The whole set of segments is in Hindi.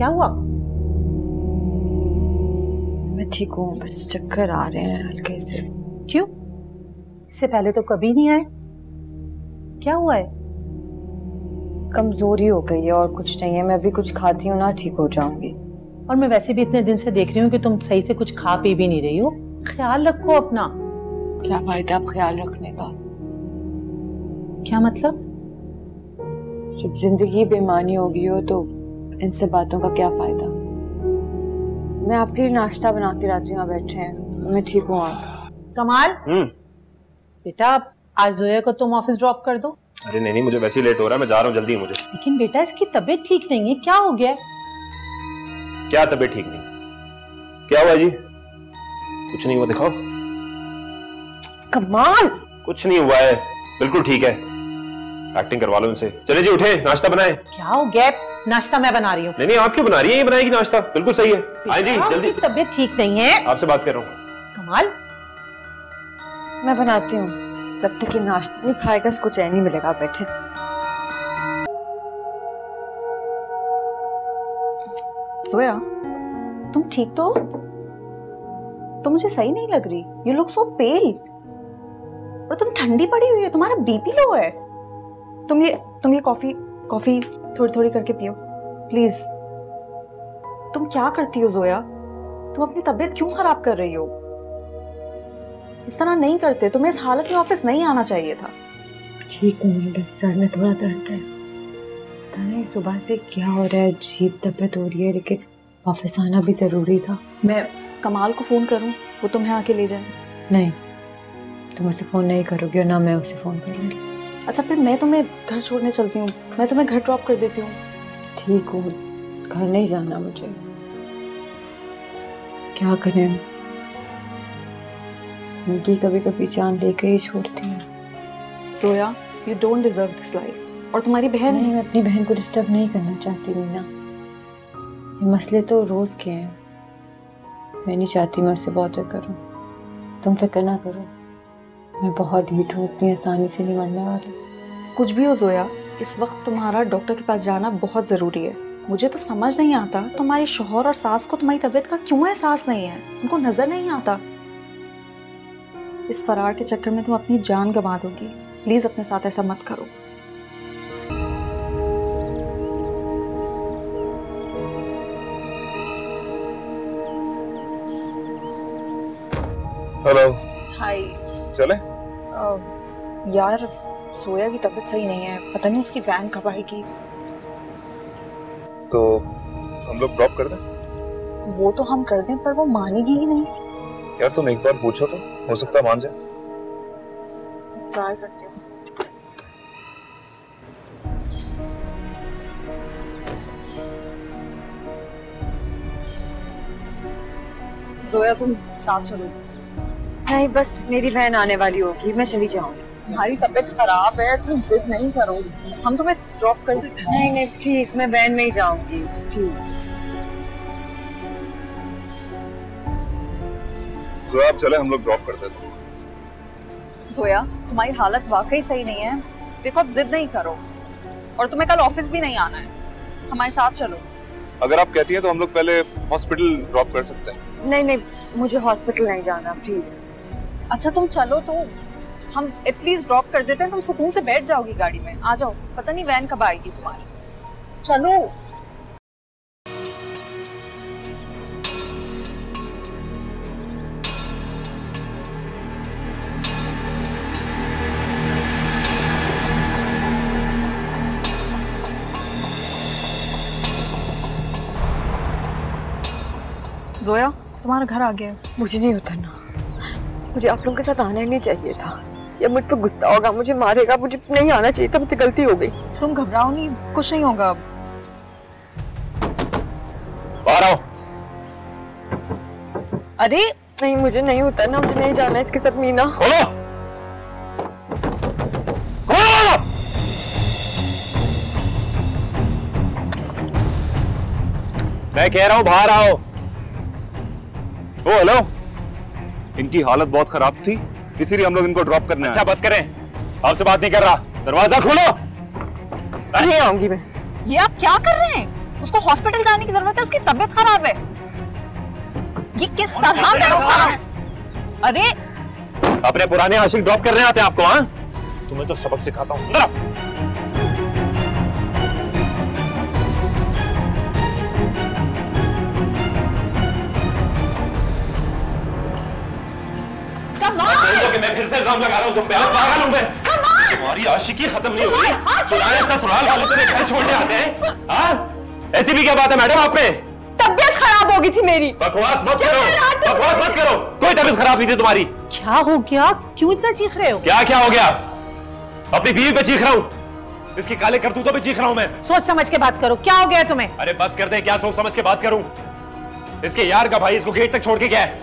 क्या हुआ? मैं ठीक हूँ, बस चक्कर आ रहे हैं हल्के से। क्यों? इससे पहले तो कभी नहीं आए। क्या हुआ है? कमजोरी हो गई है और कुछ नहीं है। मैं अभी कुछ खाती हूँ ना, ठीक हो जाऊंगी। और मैं वैसे भी इतने दिन से देख रही हूँ कि तुम सही से कुछ खा पी भी नहीं रही हो। ख्याल रखो अपना। क्या फायदा अब ख्याल रखने का? क्या मतलब? जब जिंदगी बेमानी हो गई हो तो इनसे बातों का क्या फायदा। मैं आपके लिए नाश्ता बना के लाती हूँ, यहाँ बैठे हैं। मैं ठीक हूँ। आप? कमाल, बेटा आज जोया को तुम ऑफिस ड्रॉप कर दो। अरे नहीं, मुझे वैसे ही लेट हो रहा है, मैं जा रहा हूँ, जल्दी है मुझे। लेकिन बेटा इसकी तबीयत ठीक नहीं है, क्या हो गया? क्या तबीयत ठीक नहीं? क्या हुआ जी? कुछ नहीं हुआ, दिखाओ। कमाल, कुछ नहीं हुआ है, बिल्कुल ठीक है। एक्टिंग करवा लो इनसे। चले जी उठे, नाश्ता बनाए। क्या हो गया? नाश्ता मैं बना रही हूँ। नहीं, आप क्यों बना रही है? ये बनाएगी नाश्ता, बिल्कुल सही है। आए जी जल्दी। तबीयत ठीक नहीं है, आपसे बात कर रहा हूँ। कमाल। मैं बनाती हूँ। जब तक ये नाश्ता नहीं खाएगा इसको चैन नहीं मिलेगा। बैठे। जोया, तुम ठीक तो? तुम मुझे सही नहीं लग रही। यू लुक सो पेल। और तुम ठंडी पड़ी हुई है, तुम्हारा बीपी लो है। तुम ये कॉफी थोड़ी थोड़ी करके पियो प्लीज। तुम क्या करती हो जोया? तुम अपनी तबीयत क्यों खराब कर रही हो? इस तरह नहीं करते। तुम्हें इस हालत में ऑफिस नहीं आना चाहिए था। ठीक हूँ मैं, बस सर में थोड़ा दर्द है। पता नहीं सुबह से क्या हो रहा है, अजीब तबीयत हो रही है, लेकिन ऑफिस आना भी जरूरी था। मैं कमाल को फोन करूं, वो तुम्हें आके ले जाए? नहीं, तुम उसे फोन नहीं करोगी और ना मैं उसे फोन करूंगी। अच्छा फिर मैं तुम्हें घर छोड़ने चलती हूँ। मैं तुम्हें घर ड्रॉप कर देती हूँ। ठीक हूँ, घर नहीं जाना मुझे। क्या करें, जिंदगी कभी कभी जान लेकर ही छोड़ती है। Zoya, you don't deserve this life. और तुम्हारी बहन? नहीं, मैं अपनी बहन को डिस्टर्ब नहीं करना चाहती मीना। ये मसले तो रोज के हैं। मैं नहीं चाहती मैं उससे बहुत करूं। तुम फिक्र ना करो, मैं बहुत ढीठ हूँ, इतनी आसानी से नहीं मरने वाली। कुछ भी हो जोया, इस वक्त तुम्हारा डॉक्टर के पास जाना बहुत जरूरी है। मुझे तो समझ नहीं आता तुम्हारे शौहर और सास को तुम्हारी तबीयत का क्यों एहसास नहीं है। उनको नजर नहीं आता। इस फरार के चक्कर में तुम अपनी जान गंवा दोगी। प्लीज अपने साथ ऐसा मत करो। हेलो। हाय। चले? यार सोया की तबीयत सही नहीं है, पता नहीं उसकी वैन कब आएगी। तो हम लोग ड्रॉप कर दें? वो तो हम कर दें, पर वो मानेगी ही नहीं। यार तुम एक बार पूछो तो, हो सकता है मान जाए। ट्राई करती हूँ। जोया तुम साथ चलो। नहीं, बस मेरी बहन आने वाली होगी, मैं चली जाऊंगी। तुम्हारी तबीयत खराब है, तुम जिद नहीं करो। हम तुम्हें ड्रॉप कर देते हैं। नहीं प्लीज, मैं वैन में ही जाऊंगी प्लीज। जोया आप चले, हम लोग ड्रॉप कर देते हैं। जोया तुम्हारी हालत वाकई सही नहीं है। देखो अब जिद नहीं करो। और तुम्हें कल ऑफिस भी नहीं आना है। हमारे साथ चलो। अगर आप कहती हैं तो हम लोग पहले हॉस्पिटल ड्रॉप कर सकते हैं। नहीं, मुझे हॉस्पिटल नहीं जाना प्लीज। अच्छा तुम चलो तो हम एटलीस्ट ड्रॉप कर देते हैं। तुम सुकून से बैठ जाओगी गाड़ी में। आ जाओ, पता नहीं वैन कब आएगी तुम्हारी। चलो। जोया तुम्हारा घर आ गया। मुझे नहीं उतरना, मुझे आप लोगों के साथ आना ही नहीं चाहिए था। या मुझ पर गुस्सा होगा, मुझे मारेगा, मुझे नहीं आना चाहिए था, मुझसे गलती हो गई। तुम घबराओ नहीं, कुछ नहीं होगा। बाहर आओ। अरे नहीं, मुझे नहीं उतरना, मुझे नहीं जाना इसके साथ। मीना खोलो। मैं कह रहा हूं बाहर आओ। ओ हेलो, इनकी हालत बहुत खराब थी, इसीलिए हम लोग इनको ड्रॉप करने आए। अच्छा बस करें, आपसे बात नहीं कर रहा। दरवाजा खोलो। नहीं आऊंगी मैं। ये आप क्या कर रहे हैं? उसको हॉस्पिटल जाने की जरूरत है, उसकी तबीयत खराब है। ये किस तरह का इंसान है? अरे अपने पुराने आशिक ड्रॉप करने आते हैं आपको? हाँ, तुम्हें तो सबक सिखाता हूँ। अंदर आओ। कि मैं फिर से इल्जाम लगा रहा हूँ तुम पे। आप पागल हो गए? तुम्हारी आशिकी खत्म नहीं हुई। पुराने ससुराल वाले तुम्हें घर छोड़ने आते हैं। हाँ, ऐसी भी क्या बात है मैडम आप पे? तबीयत खराब हो गई थी मेरी। बकवास मत करो, बकवास मत करो। कोई तबीयत खराब नहीं थी तुम्हारी। क्या हो गया? क्यों इतना चीख रहे हो? क्या क्या हो गया? अपनी बीवी पे चीख रहा हूँ, इसके काले करतूतों पे चीख रहा हूँ मैं। सोच समझ के बात करो, क्या हो गया तुम्हें? अरे बस कर दे, क्या सोच समझ के बात करूं? इसके यार का भाई इसको गेट तक छोड़ के गया है,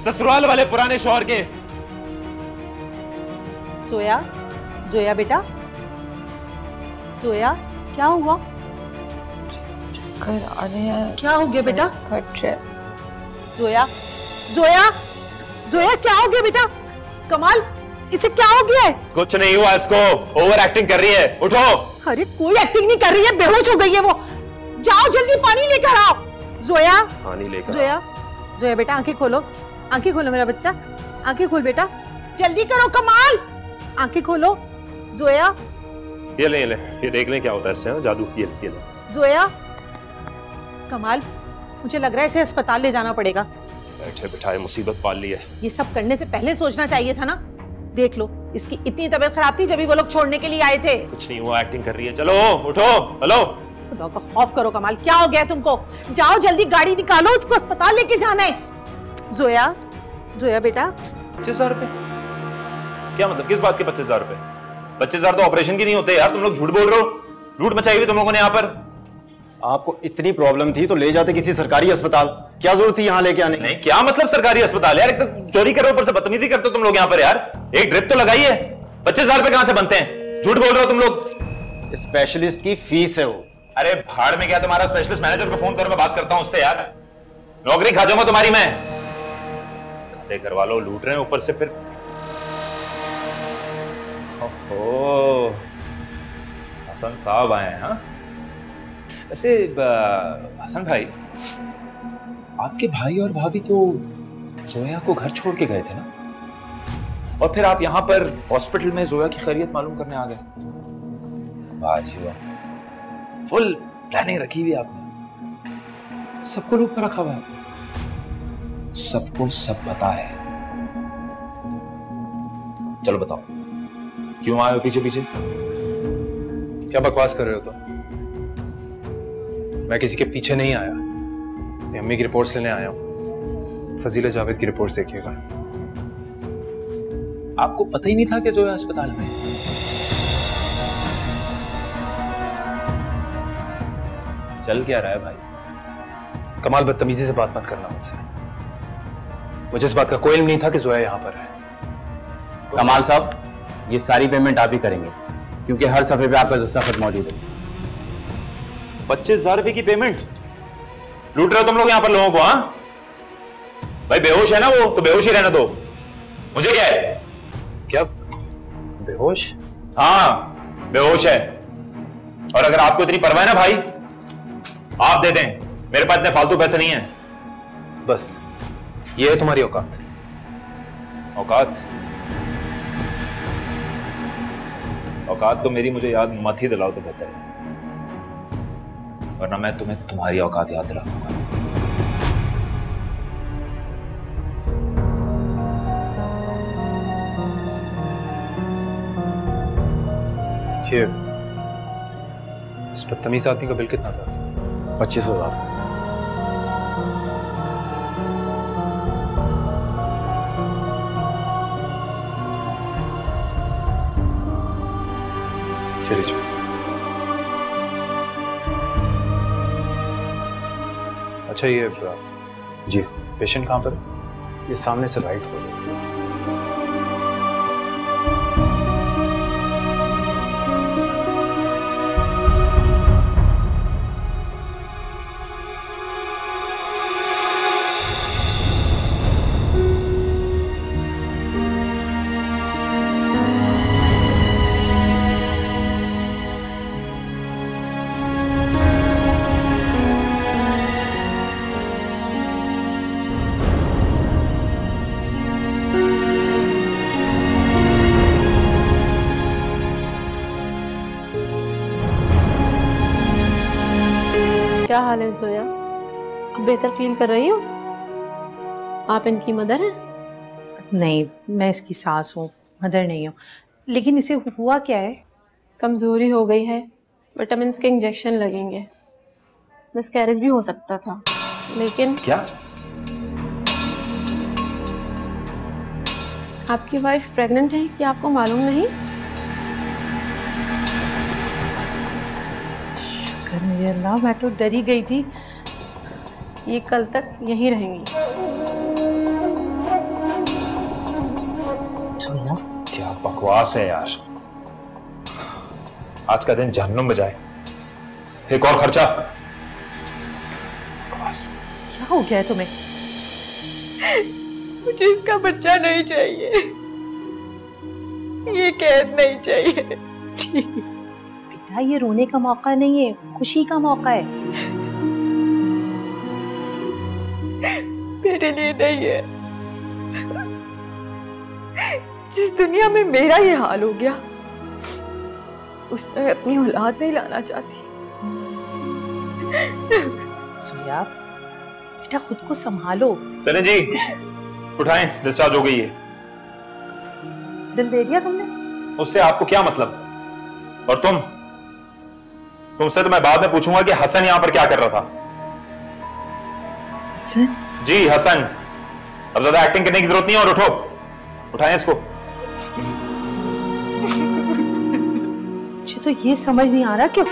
ससुराल वाले पुराने शौहर के। जोया, जोया बेटा, जोया क्या हुआ? कर आ रहे हैं। क्या हो गया बेटा? फट रहा है। जोया, जोया, जोया क्या हो गया बेटा? कमाल, इसे क्या हो गया है? कुछ नहीं हुआ, इसको ओवर एक्टिंग कर रही है। उठो। अरे कोई एक्टिंग नहीं कर रही है, बेहोश हो गई है वो। जाओ जल्दी पानी लेकर आओ। जोया, पानी लेकर। जोया, जोया बेटा आंखें खोलो, आंखें खोलो मेरा बच्चा, आंखें खोल बेटा, जल्दी करो। कमाल, आंखें खोलो। जोया, ये ले, ये देख लें क्या होता है इससे। जादू। ये ले। जोया, कमाल, मुझे लग रहा है इसे अस्पताल ले जाना पड़ेगा। बैठे बिठाए मुसीबत पाल ली है। ये सब करने से पहले सोचना चाहिए था ना। देख लो, इसकी इतनी तबीयत खराब थी जब भी वो लोग छोड़ने के लिए आए थे। कुछ नहीं हुआ, एक्टिंग कर रही है। चलो उठो। हेलो, खुदा का खौफ करो। कमाल, क्या हो गया तुमको? जाओ जल्दी गाड़ी निकालो, उसको अस्पताल लेके जाना है। जोया, जोया बेटा। 25,000 रुपए? क्या मतलब, किस बात के 25,000 रुपए? 25,000 तो ऑपरेशन की नहीं होते यार। तुम लोग झूठ बोल रहे हो। लूट मचाई हुई तुम लोगों ने यहाँ पर। आपको इतनी प्रॉब्लम थी तो ले जाते किसी सरकारी अस्पताल, क्या जरूरत थी यहाँ लेके आने? नहीं, क्या मतलब सरकारी अस्पताल यार? एक तो चोरी कर रहे हो, ऊपर से बदतमीजी करते हो तुम लोग यहाँ पर यार। एक ड्रिप तो लगाई है। 25,000 रुपए कहां से बनते हैं? झूठ बोल रहे हो तुम लोग। स्पेशलिस्ट की फीस है वो। अरे भाड़ में गया तुम्हारा स्पेशलिस्ट। मैनेजर को फोन करो, मैं बात करता हूं उससे यार। नौकरी खा जाऊंगा तुम्हारी मैं। घर वालों लूट रहे हैं ऊपर से फिर। ओहो, हसन साहब आए हैं। हाँ, वैसे हसन भाई, आपके भाई और भाभी तो जोया को घर छोड़ के गए थे ना, और फिर आप यहां पर हॉस्पिटल में जोया की खैरियत मालूम करने आ गए। वाह जी वाह, फुल प्लानिंग रखी हुई आपने। सबको लूप में रखा हुआ है, सबको सब पता है। चलो बताओ, क्यों आए हो पीछे पीछे? क्या बकवास कर रहे हो तुम? मैं किसी के पीछे नहीं आया, मैं अम्मी की रिपोर्ट्स लेने आया हूं। फजीला जावेद की रिपोर्ट्स देखिएगा। आपको पता ही नहीं था कि जोया अस्पताल में? चल क्या रहा है भाई? कमाल, बदतमीजी से बात मत करना मुझसे। मुझे इस बात का कोई इल्म नहीं था कि जोया यहां पर है। कमाल साहब, ये सारी पेमेंट आप ही करेंगे क्योंकि हर सफे पे आपका दस्तखत मौजूद है। 25,000 रुपए की पेमेंट लूट रहे हो तुम लोग यहाँ पर लोगों को? हाँ भाई, बेहोश है ना वो, तो बेहोश ही रहना दो। मुझे क्या है? क्या बेहोश? हाँ बेहोश है। और अगर आपको इतनी परवाह है ना भाई, आप दे दें, मेरे पास इतने फालतू पैसे नहीं है। बस ये है तुम्हारी औकात? औकात? औकात तो मेरी मुझे याद मत ही दिलाओ तो बेहतर है, वरना मैं तुम्हें तुम्हारी औकात याद दिला दूंगा। ये इस बदतमीज आदमी का बिल कितना था? 25,000। चलिए चलो। अच्छा ये जी, पेशेंट कहाँ पर है? ये सामने से राइट हो गया। बेहतर फील कर रही हो? आप इनकी मदर हैं? नहीं, मैं इसकी सास हूँ, मदर नहीं हूँ। लेकिन इसे हुआ क्या है? कमजोरी हो गई है, विटामिन के इंजेक्शन लगेंगे। मिसकैरेज भी हो सकता था, लेकिन क्या? आपकी वाइफ प्रेग्नेंट है कि आपको मालूम नहीं? शुक्र मेरे अल्लाह, मैं तो डरी गई थी। ये कल तक यहीं रहेंगी। सुना? क्या बकवास है यार, आज का दिन जहन्नुम में जाए। एक और खर्चा। बकवास। क्या हो गया है तुम्हें? मुझे इसका बच्चा नहीं चाहिए, ये कैद नहीं चाहिए। बेटा ये रोने का मौका नहीं है, खुशी का मौका है। मेरे लिए नहीं है। जिस दुनिया में मेरा ये हाल हो गया, उसमें अपनी औलाद नहीं लाना चाहती। सोया, बेटा खुद को संभालो। सनी जी उठाएं, डिस्चार्ज हो गई है। दिल दे दिया तुमने? उससे आपको क्या मतलब? और तुमसे तो मैं बाद में पूछूंगा कि हसन यहां पर क्या कर रहा था। हसन? जी हसन। अब ज्यादा एक्टिंग करने की जरूरत नहीं है, और उठो, उठाएं इसको। मुझे तो ये समझ नहीं आ रहा क्यों।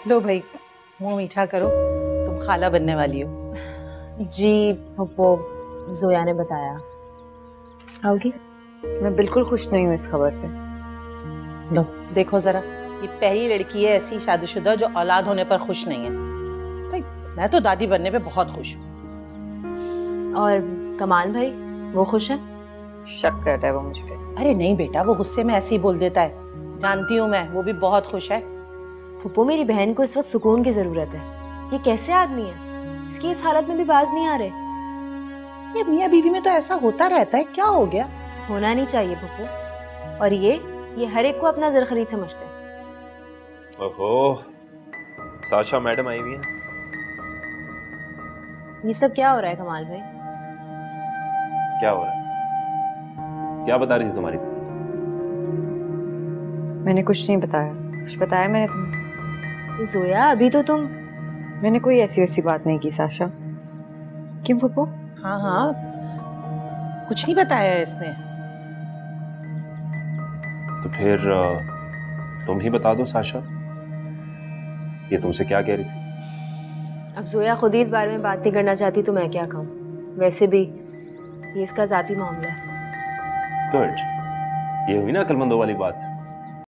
लो भाई, मुंह मीठा करो, तुम खाला बनने वाली हो। जी वो जोया ने बताया। आओगी? मैं बिल्कुल खुश नहीं हूँ इस खबर पे। लो देखो जरा, ये पहली लड़की है ऐसी शादीशुदा जो औलाद होने पर खुश नहीं है। भाई मैं तो दादी बनने पे बहुत खुश हूँ। और कमाल भाई वो खुश है? शक कर रहा है वो मुझ पे। अरे नहीं बेटा, वो गुस्से में ऐसे ही बोल देता है, जानती हूँ मैं, वो भी बहुत खुश है। फुप्पो मेरी बहन को इस वक्त सुकून की जरूरत है। ये कैसे आदमी है, इसकी इस हालत में भी बाज नहीं आ रहे। ये मियाँ बीवी में तो ऐसा होता रहता है, क्या हो गया? होना नहीं चाहिए फुप्पो। और ये हर एक को अपना जर खरीद समझते हैं। ओहो, साशा मैडम आई हुई है। ये सब क्या हो रहा है कमाल भाई? क्या हो रहा है? क्या बता रही थी तुम्हारी? मैंने कुछ नहीं बताया। कुछ बताया मैंने तुम्हें? जोया अभी तो तुम। मैंने कोई ऐसी वैसी बात नहीं की साशा। क्यों फुप्पो? हाँ हाँ, कुछ नहीं बताया है इसने। तो फिर तुम ही बता दो साशा, ये तुमसे क्या कह रही थी? अब जोया खुद ही इस बारे में बात नहीं करना चाहती तो मैं क्या कहूँ। वैसे भी ये इसका जाती मामला है। गुड, ये हुई ना अक्लमंदों वाली बात।